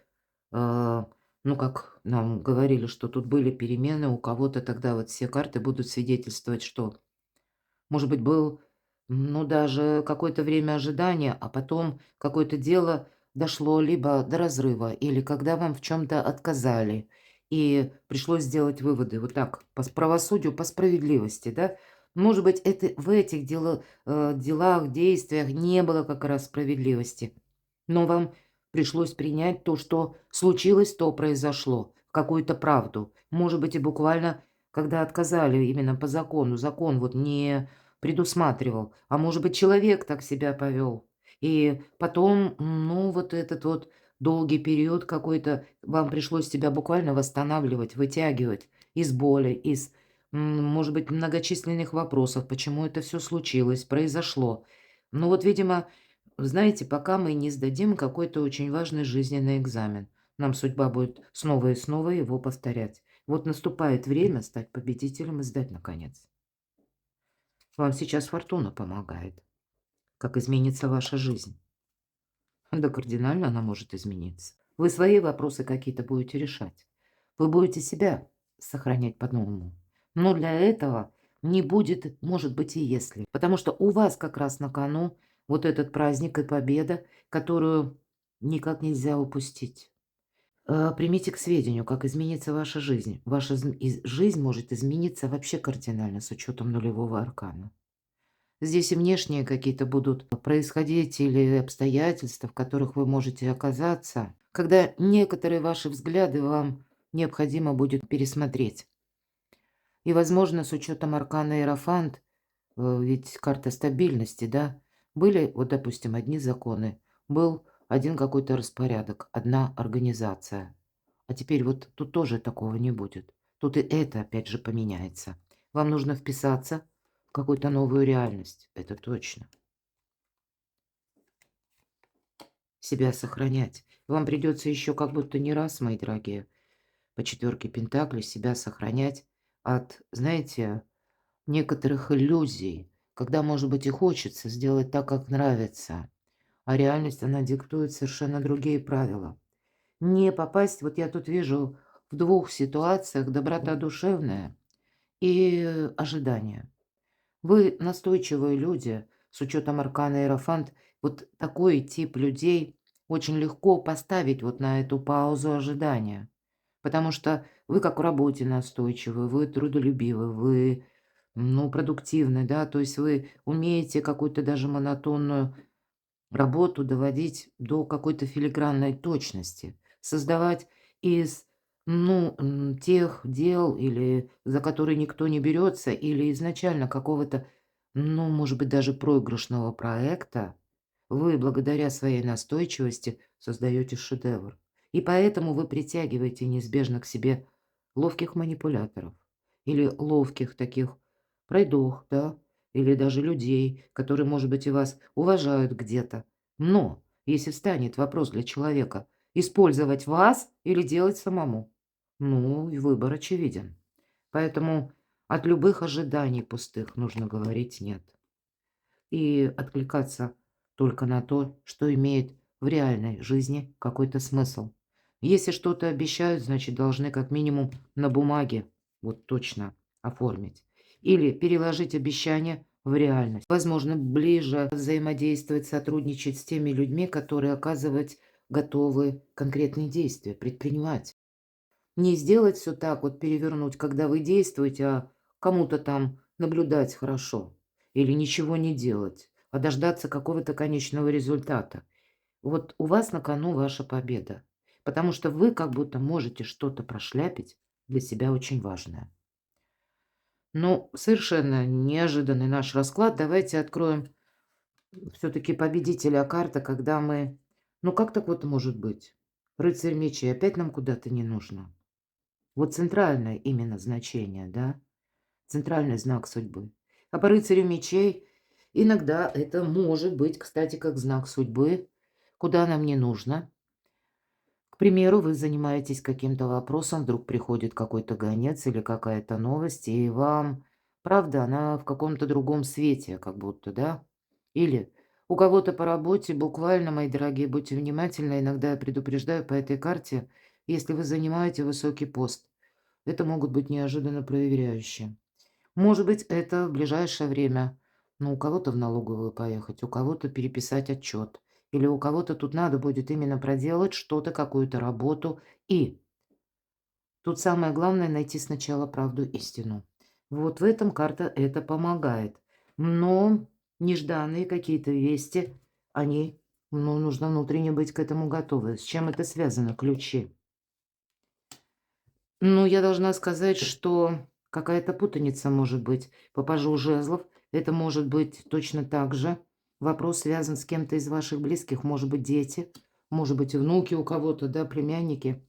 а, ну, как нам говорили, что тут были перемены, у кого-то тогда вот все карты будут свидетельствовать, что, может быть, был, ну, даже какое-то время ожидания, а потом какое-то дело дошло либо до разрыва, или когда вам в чем-то отказали, и пришлось сделать выводы. Вот так, по правосудию, по справедливости, да? Может быть, это в этих делах, действиях не было как раз справедливости. Но вам пришлось принять то, что случилось, то произошло, какую-то правду. Может быть, и буквально, когда отказали именно по закону, закон вот не предусматривал, а может быть, человек так себя повел. И потом, ну, вот этот вот долгий период какой-то, вам пришлось себя буквально восстанавливать, вытягивать из боли, из, может быть, многочисленных вопросов, почему это все случилось, произошло. Ну вот, видимо, знаете, пока мы не сдадим какой-то очень важный жизненный экзамен, нам судьба будет снова и снова его повторять. Вот наступает время стать победителем и сдать наконец. Вам сейчас фортуна помогает. Как изменится ваша жизнь? Да кардинально она может измениться. Вы свои вопросы какие-то будете решать. Вы будете себя сохранять по-новому. Но для этого не будет, может быть, и если. Потому что у вас как раз на кону вот этот праздник и победа, которую никак нельзя упустить. Примите к сведению, как изменится ваша жизнь. Ваша жизнь может измениться вообще кардинально с учетом нулевого аркана. Здесь и внешние какие-то будут происходить или обстоятельства, в которых вы можете оказаться, когда некоторые ваши взгляды вам необходимо будет пересмотреть. И, возможно, с учетом аркана Иерофант, ведь карта стабильности, да, были, вот, допустим, одни законы, был один какой-то распорядок, одна организация. А теперь вот тут тоже такого не будет. Тут и это опять же поменяется. Вам нужно вписаться в какую-то новую реальность, это точно. Себя сохранять. Вам придется еще как будто не раз, мои дорогие, по четверке Пентаклей себя сохранять от, знаете, некоторых иллюзий, когда, может быть, и хочется сделать так, как нравится, а реальность, она диктует совершенно другие правила. Не попасть, вот я тут вижу в двух ситуациях доброта душевная и ожидание. Вы настойчивые люди, с учетом аркана Иерофант, вот такой тип людей очень легко поставить вот на эту паузу ожидания. Потому что вы как в работе настойчивы, вы трудолюбивы, вы, ну, продуктивны, да, то есть вы умеете какую-то даже монотонную работу доводить до какой-то филигранной точности, создавать из, ну, тех дел, или за которые никто не берется, или изначально какого-то, ну, может быть, даже проигрышного проекта, вы благодаря своей настойчивости создаете шедевр. И поэтому вы притягиваете неизбежно к себе ловких манипуляторов или ловких таких пройдох, да, или даже людей, которые, может быть, и вас уважают где-то. Но если встанет вопрос для человека использовать вас или делать самому, ну, и выбор очевиден. Поэтому от любых ожиданий пустых нужно говорить «нет» и откликаться только на то, что имеет в реальной жизни какой-то смысл. Если что-то обещают, значит, должны как минимум на бумаге вот точно оформить. Или переложить обещание в реальность. Возможно, ближе взаимодействовать, сотрудничать с теми людьми, которые оказывать готовы конкретные действия предпринимать. Не сделать все так вот, перевернуть, когда вы действуете, а кому-то там наблюдать хорошо. Или ничего не делать, а дождаться какого-то конечного результата. Вот у вас на кону ваша победа. Потому что вы как будто можете что-то прошляпить для себя очень важное. Ну, совершенно неожиданный наш расклад. Давайте откроем все-таки победителя карта, когда мы... Ну, как так вот может быть? Рыцарь мечей, опять нам куда-то не нужно. Вот центральное именно значение, да? Центральный знак судьбы. А по рыцарю мечей иногда это может быть, кстати, как знак судьбы, куда нам не нужно. К примеру, вы занимаетесь каким-то вопросом, вдруг приходит какой-то гонец или какая-то новость, и вам, правда, она в каком-то другом свете, как будто, да? Или у кого-то по работе, буквально, мои дорогие, будьте внимательны, иногда я предупреждаю по этой карте, если вы занимаете высокий пост. Это могут быть неожиданно проверяющие. Может быть, это в ближайшее время. Ну, у кого-то в налоговую поехать, у кого-то переписать отчет. Или у кого-то тут надо будет именно проделать что-то, какую-то работу. И тут самое главное найти сначала правду, истину. Вот в этом карта это помогает. Но нежданные какие-то вести, они, ну, нужно внутренне быть к этому готовы. С чем это связано? Ключи. Ну, я должна сказать, что какая-то путаница может быть. По пажу жезлов это может быть точно так же. Вопрос связан с кем-то из ваших близких, может быть, дети, может быть, и внуки у кого-то, да, племянники.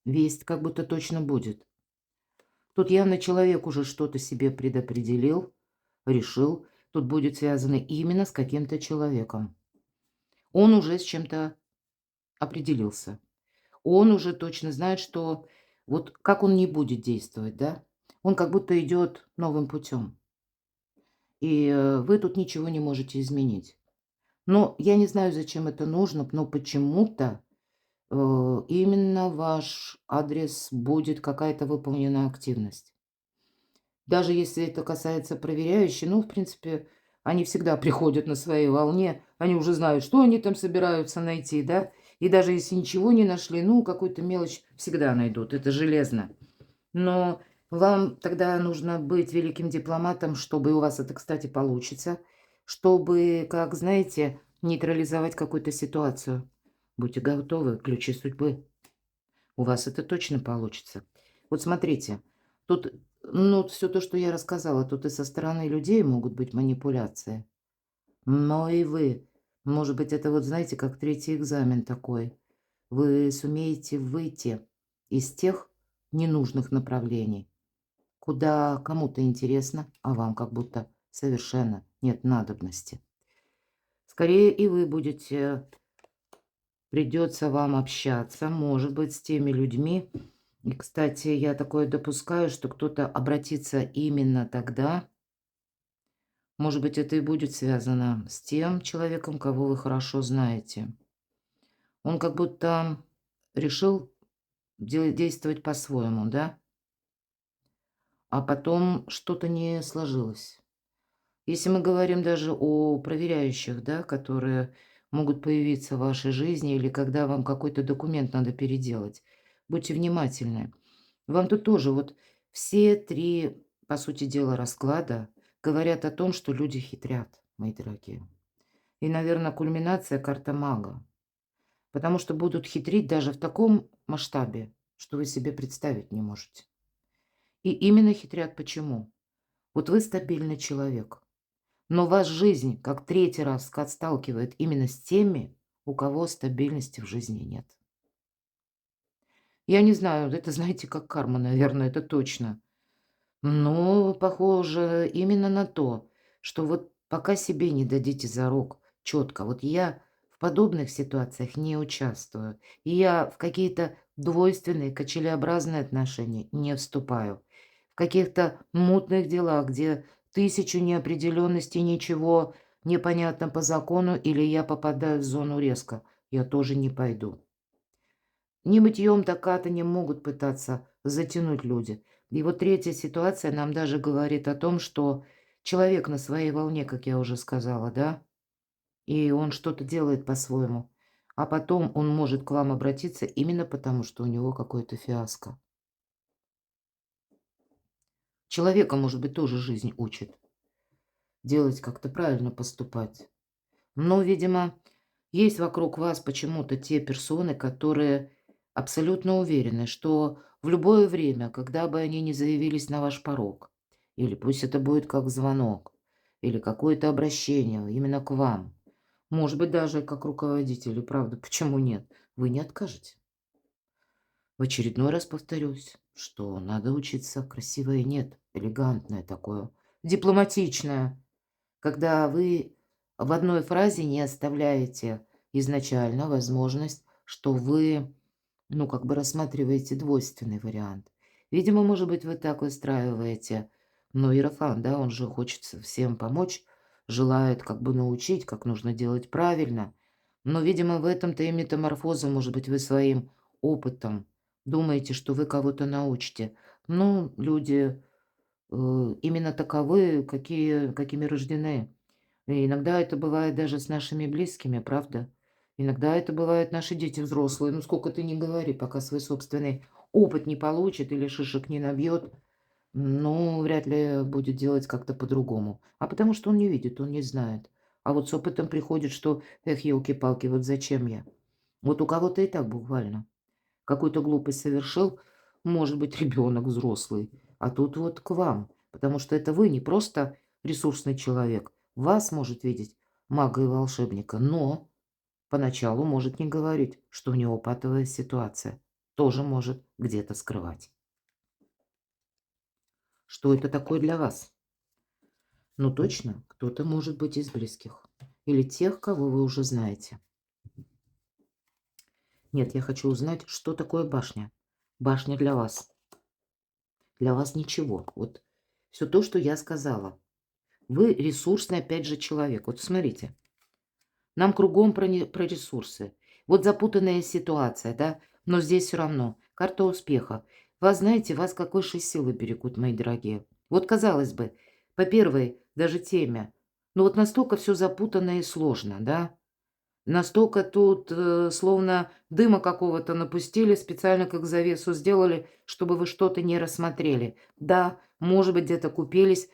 Весть как будто точно будет. Тут явно человек уже что-то себе предопределил, решил. Тут будет связано именно с каким-то человеком. Он уже с чем-то определился. Он уже точно знает, что вот как он не будет действовать, да? Он как будто идет новым путем. И вы тут ничего не можете изменить. Но я не знаю, зачем это нужно, но почему-то именно ваш адрес будет какая-то выполнена активность. Даже если это касается проверяющих, ну, в принципе, они всегда приходят на своей волне, они уже знают, что они там собираются найти, да, и даже если ничего не нашли, ну, какую-то мелочь всегда найдут, это железно. Но вам тогда нужно быть великим дипломатом, чтобы у вас это, кстати, получится, чтобы, как знаете, нейтрализовать какую-то ситуацию. Будьте готовы, ключи судьбы. У вас это точно получится. Вот смотрите, тут, ну, все то, что я рассказала, тут и со стороны людей могут быть манипуляции, но и вы. Может быть, это вот, знаете, как третий экзамен такой. Вы сумеете выйти из тех ненужных направлений, куда кому-то интересно, а вам как будто совершенно нет надобности. Скорее и вы будете, придется вам общаться, может быть, с теми людьми. И, кстати, я такое допускаю, что кто-то обратится именно тогда. Может быть, это и будет связано с тем человеком, кого вы хорошо знаете. Он как будто решил действовать по-своему, да? А потом что-то не сложилось. Если мы говорим даже о проверяющих, да, которые могут появиться в вашей жизни или когда вам какой-то документ надо переделать, будьте внимательны. Вам тут тоже вот все 3, по сути дела, расклада говорят о том, что люди хитрят, мои дорогие. И, наверное, кульминация — карта мага. Потому что будут хитрить даже в таком масштабе, что вы себе представить не можете. И именно хитрят почему? Вот вы стабильный человек, но вас жизнь как третий раз сталкивает именно с теми, у кого стабильности в жизни нет. Я не знаю, это, знаете, как карма, наверное, это точно. Но похоже именно на то, что вот пока себе не дадите зарок четко, вот я в подобных ситуациях не участвую, и я в какие-то двойственные, качелеобразные отношения не вступаю, в каких-то мутных делах, где тысячу неопределенностей, ничего непонятно по закону, или я попадаю в зону риска, я тоже не пойду. Не мытьем, так катаньем могут пытаться затянуть люди. И вот третья ситуация нам даже говорит о том, что человек на своей волне, как я уже сказала, да, и он что-то делает по-своему. А потом он может к вам обратиться именно потому, что у него какое-то фиаско. Человека, может быть, тоже жизнь учит делать как-то правильно поступать. Но, видимо, есть вокруг вас почему-то те персоны, которые абсолютно уверены, что в любое время, когда бы они ни заявились на ваш порог, или пусть это будет как звонок, или какое-то обращение именно к вам, может быть, даже как руководителю, правда, почему нет, вы не откажете. В очередной раз повторюсь, что надо учиться красивое нет, элегантное такое, дипломатичное. Когда вы в одной фразе не оставляете изначально возможность, что вы, ну, как бы рассматриваете двойственный вариант. Видимо, может быть, вы так выстраиваете, но Иерофант, да, он же хочет всем помочь, желает как бы научить, как нужно делать правильно. Но, видимо, в этом-то и метаморфоза, может быть, вы своим опытом думаете, что вы кого-то научите. Ну, люди именно таковы, какими рождены. И иногда это бывает даже с нашими близкими, правда? Иногда это бывают наши дети взрослые. Ну, сколько ты ни говори, пока свой собственный опыт не получит или шишек не набьет, ну, вряд ли будет делать как-то по-другому. А потому что он не видит, он не знает. А вот с опытом приходит, что, эх, елки-палки, вот зачем я? Вот у кого-то и так буквально. Какую-то глупость совершил, может быть, ребенок взрослый, а тут вот к вам, потому что это вы не просто ресурсный человек, вас может видеть мага и волшебника, но Поначалу может не говорить, что у него патовая ситуация. Тоже может где-то скрывать. Что это такое для вас? Ну точно, кто-то может быть из близких. Или тех, кого вы уже знаете. Нет, я хочу узнать, что такое башня. Башня для вас. Для вас ничего. Вот все то, что я сказала. Вы ресурсный, опять же, человек. Вот смотрите. Нам кругом про ресурсы. Вот запутанная ситуация, да? Но здесь все равно. Карта успеха. Вас, знаете, вас как высшие силы берегут, мои дорогие. Вот, казалось бы, по первой даже теме. Ну вот настолько все запутанно и сложно, да? Настолько тут, словно дыма какого-то напустили, специально как завесу сделали, чтобы вы что-то не рассмотрели. Да, может быть, где-то купились,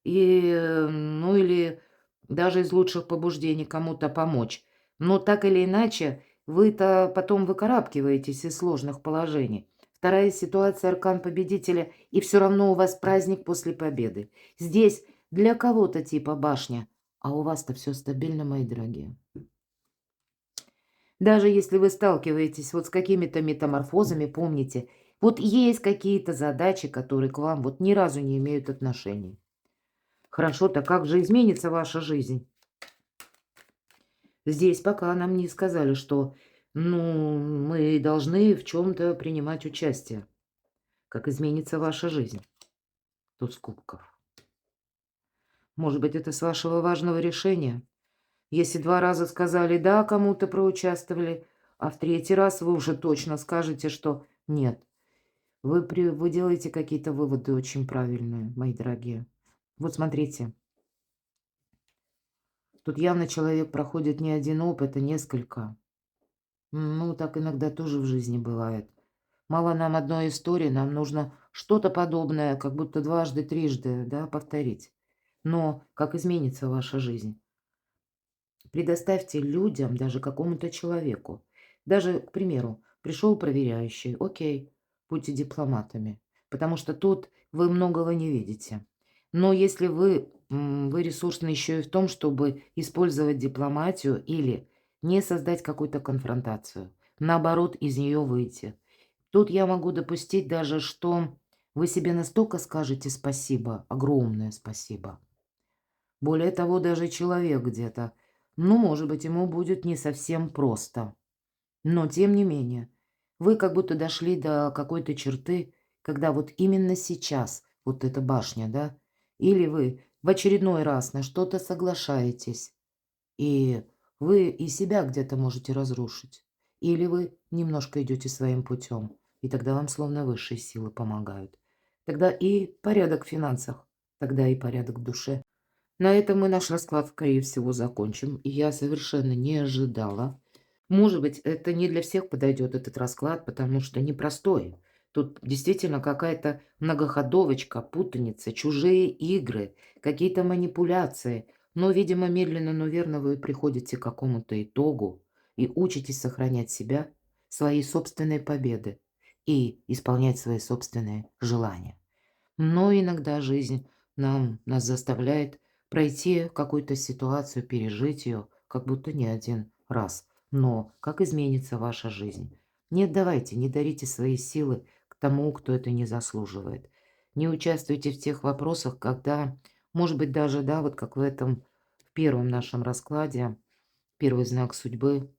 и, ну или даже из лучших побуждений кому-то помочь. Но так или иначе, вы-то потом выкарабкиваетесь из сложных положений. Вторая ситуация — аркан победителя, и все равно у вас праздник после победы. Здесь для кого-то типа башня, а у вас-то все стабильно, мои дорогие. Даже если вы сталкиваетесь вот с какими-то метаморфозами, помните, вот есть какие-то задачи, которые к вам вот ни разу не имеют отношения. Хорошо, так как же изменится ваша жизнь? Здесь пока нам не сказали, что, ну, мы должны в чем-то принимать участие. Как изменится ваша жизнь? Туз кубков. Может быть, это с вашего важного решения? Если 2 раза сказали «да», кому-то проучаствовали, а в третий раз вы уже точно скажете, что «нет». Вы делаете какие-то выводы очень правильные, мои дорогие. Вот смотрите, тут явно человек проходит не один опыт, а несколько. Ну, так иногда тоже в жизни бывает. Мало нам одной истории, нам нужно что-то подобное, как будто дважды, трижды, да, повторить. Но как изменится ваша жизнь? Предоставьте людям, даже какому-то человеку. Даже, к примеру, пришел проверяющий, окей, будьте дипломатами, потому что тут вы многого не видите. Но если вы ресурсны еще и в том, чтобы использовать дипломатию или не создать какую-то конфронтацию, наоборот, из нее выйти. Тут я могу допустить даже, что вы себе настолько скажете спасибо, огромное спасибо. Более того, даже человек где-то, ну, может быть, ему будет не совсем просто. Но тем не менее, вы как будто дошли до какой-то черты, когда вот именно сейчас вот эта башня, да, или вы в очередной раз на что-то соглашаетесь, и вы и себя где-то можете разрушить, или вы немножко идете своим путем, и тогда вам словно высшие силы помогают. Тогда и порядок в финансах, тогда и порядок в душе. На этом мы наш расклад, скорее всего, закончим. И я совершенно не ожидала. Может быть, это не для всех подойдет этот расклад, потому что непростой. Тут действительно какая-то многоходовочка, путаница, чужие игры, какие-то манипуляции. Но, видимо, медленно, но верно вы приходите к какому-то итогу и учитесь сохранять себя, свои собственные победы и исполнять свои собственные желания. Но иногда жизнь нас заставляет пройти какую-то ситуацию, пережить ее, как будто не один раз. Но как изменится ваша жизнь? Не отдавайте, не дарите свои силы к тому, кто это не заслуживает. Не участвуйте в тех вопросах, когда, может быть, даже, да, вот как в этом, в первом нашем раскладе, первый знак судьбы,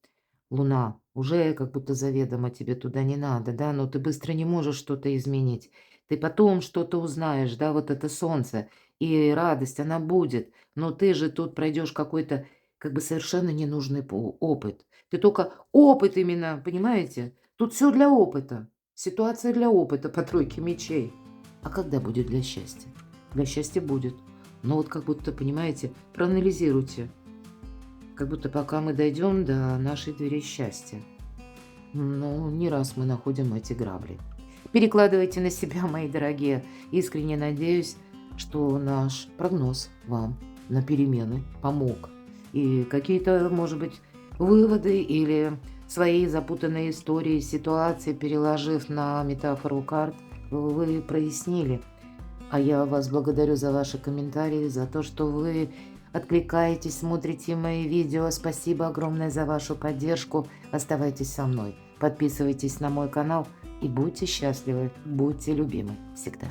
Луна, уже как будто заведомо тебе туда не надо, да, но ты быстро не можешь что-то изменить. Ты потом что-то узнаешь, да, вот это солнце, и радость, она будет, но ты же тут пройдешь какой-то как бы совершенно ненужный опыт. Ты только опыт именно, понимаете? Тут все для опыта. Ситуация для опыта по тройке мечей. А когда будет для счастья? Для счастья будет. Но вот как будто, понимаете, проанализируйте. Как будто пока мы дойдем до нашей двери счастья. Ну, не раз мы находим эти грабли. Перекладывайте на себя, мои дорогие. Искренне надеюсь, что наш прогноз вам на перемены помог. И какие-то, может быть, выводы или свои запутанные истории, ситуации, переложив на метафору карт, вы прояснили. А я вас благодарю за ваши комментарии, за то, что вы откликаетесь, смотрите мои видео. Спасибо огромное за вашу поддержку. Оставайтесь со мной. Подписывайтесь на мой канал и будьте счастливы, будьте любимы всегда.